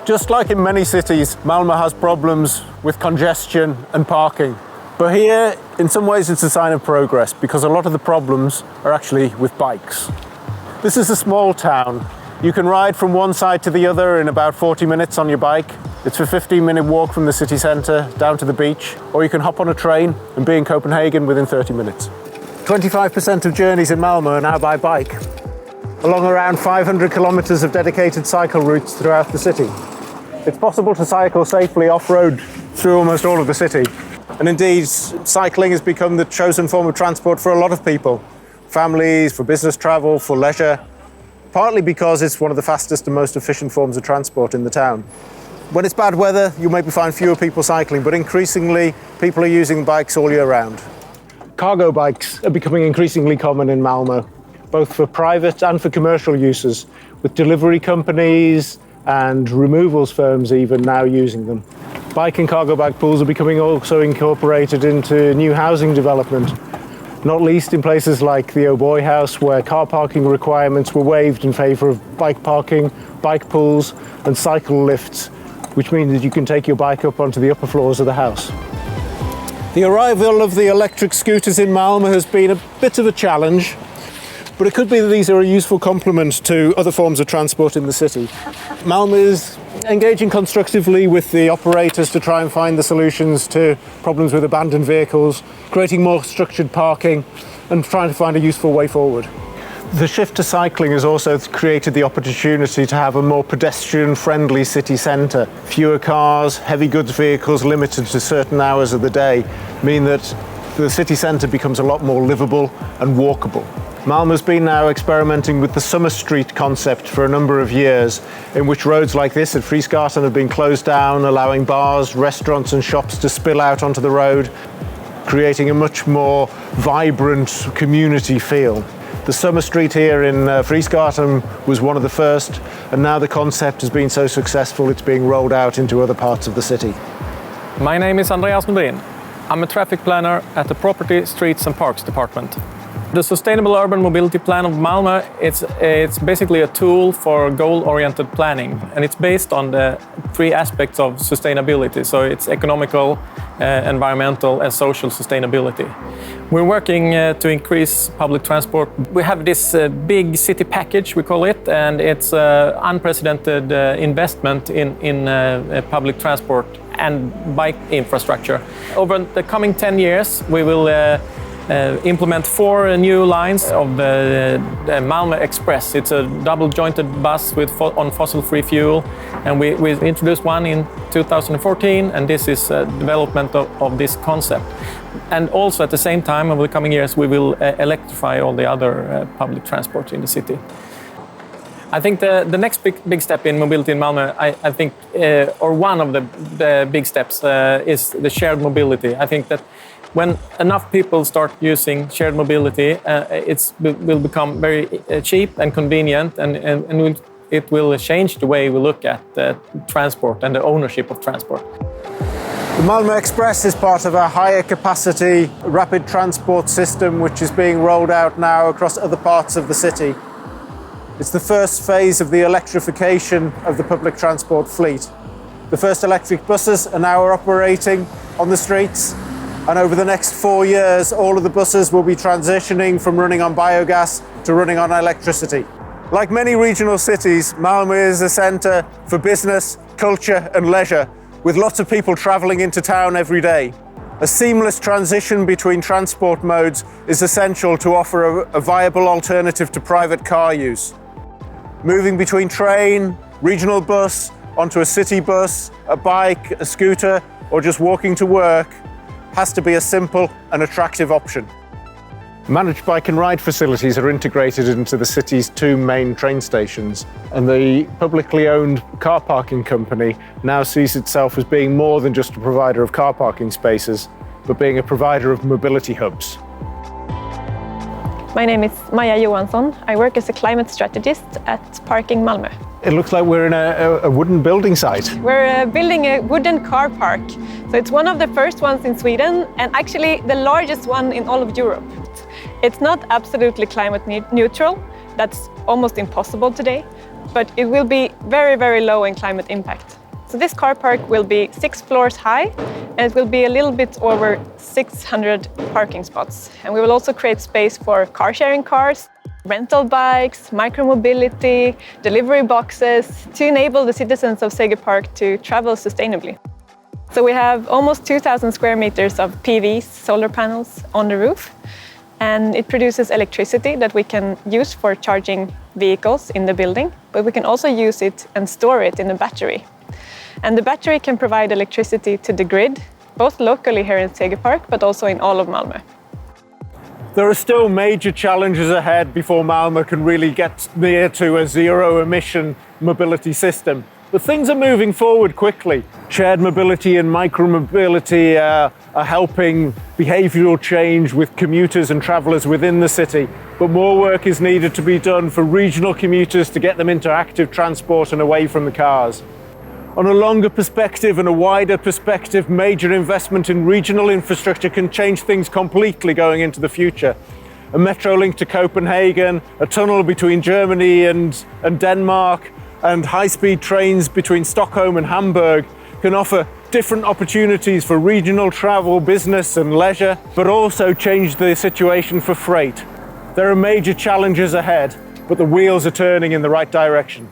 Just like in many cities, Malmö has problems with congestion and parking. But here, in some ways, it's a sign of progress because a lot of the problems are actually with bikes. This is a small town. You can ride from one side to the other in about 40 minutes on your bike. It's a 15-minute walk from the city centre down to the beach, or you can hop on a train and be in Copenhagen within 30 minutes. 25% of journeys in Malmö are now by bike, along around 500 kilometres of dedicated cycle routes throughout the city. It's possible to cycle safely off-road through almost all of the city. And indeed, cycling has become the chosen form of transport for a lot of people. Families, for business travel, for leisure, partly because it's one of the fastest and most efficient forms of transport in the town. When it's bad weather, you'll maybe find fewer people cycling, but increasingly, people are using bikes all year round. Cargo bikes are becoming increasingly common in Malmö, both for private and for commercial uses, with delivery companies and removals firms even now using them. Bike and cargo bike pools are becoming also incorporated into new housing development, not least in places like the O'Boy House, where car parking requirements were waived in favour of bike parking, bike pools and cycle lifts, which means that you can take your bike up onto the upper floors of the house. The arrival of the electric scooters in Malmö has been a bit of a challenge, but it could be that these are a useful complement to other forms of transport in the city. Malmö is engaging constructively with the operators to try and find the solutions to problems with abandoned vehicles, creating more structured parking and trying to find a useful way forward. The shift to cycling has also created the opportunity to have a more pedestrian-friendly city centre. Fewer cars, heavy goods vehicles limited to certain hours of the day mean that the city centre becomes a lot more livable and walkable. Malmö's been now experimenting with the Summer Street concept for a number of years, in which roads like this at Frisgatan have been closed down, allowing bars, restaurants and shops to spill out onto the road, creating a much more vibrant community feel. The Summer Street here in Frisgatan was one of the first, and now the concept has been so successful it's being rolled out into other parts of the city. My name is Andreas Nordin. I'm a traffic planner at the Property, Streets and Parks Department. The Sustainable Urban Mobility Plan of Malmö, it's basically a tool for goal-oriented planning, and it's based on the three aspects of sustainability. So it's economical, environmental and social sustainability. We're working to increase public transport. We have this big city package, we call it, and it's unprecedented investment in public transport and bike infrastructure. Over the coming 10 years, we will implement 4 new lines of the Malmö Express. It's a double-jointed bus on fossil-free fuel, and we introduced one in 2014, and this is development of this concept. And also at the same time, over the coming years, we will electrify all the other public transport in the city. I think the next big step in mobility in Malmö, I think, or one of the big steps is the shared mobility. I think that when enough people start using shared mobility, it will become very cheap and convenient, and it will change the way we look at transport and the ownership of transport. The Malmö Express is part of a higher capacity rapid transport system which is being rolled out now across other parts of the city. It's the first phase of the electrification of the public transport fleet. The first electric buses are now operating on the streets, and over the next 4 years, all of the buses will be transitioning from running on biogas to running on electricity. Like many regional cities, Malmö is a centre for business, culture and leisure, with lots of people travelling into town every day. A seamless transition between transport modes is essential to offer a viable alternative to private car use. Moving between train, regional bus, onto a city bus, a bike, a scooter, or just walking to work has to be a simple and attractive option. Managed bike and ride facilities are integrated into the city's 2 main train stations, and the publicly owned car parking company now sees itself as being more than just a provider of car parking spaces, but being a provider of mobility hubs. My name is Maja Johansson. I work as a climate strategist at Parking Malmö. It looks like we're in a wooden building site. We're building a wooden car park. So it's one of the first ones in Sweden, and actually the largest one in all of Europe. It's not absolutely climate neutral, That's almost impossible today, but it will be very, very low in climate impact. So this car park will be 6 floors high, and it will be a little bit over 600 parking spots. And we will also create space for car-sharing cars, rental bikes, micromobility, delivery boxes, to enable the citizens of Sege Park to travel sustainably. So we have almost 2,000 square meters of PVs, solar panels, on the roof. And it produces electricity that we can use for charging vehicles in the building, but we can also use it and store it in a battery. And the battery can provide electricity to the grid, both locally here in Sege Park, but also in all of Malmö. There are still major challenges ahead before Malmö can really get near to a zero-emission mobility system. But things are moving forward quickly. Shared mobility and micromobility are helping behavioural change with commuters and travellers within the city. But more work is needed to be done for regional commuters to get them into active transport and away from the cars. On a longer perspective and a wider perspective, major investment in regional infrastructure can change things completely going into the future. A metro link to Copenhagen, a tunnel between Germany and Denmark, and high-speed trains between Stockholm and Hamburg can offer different opportunities for regional travel, business and leisure, but also change the situation for freight. There are major challenges ahead, but the wheels are turning in the right direction.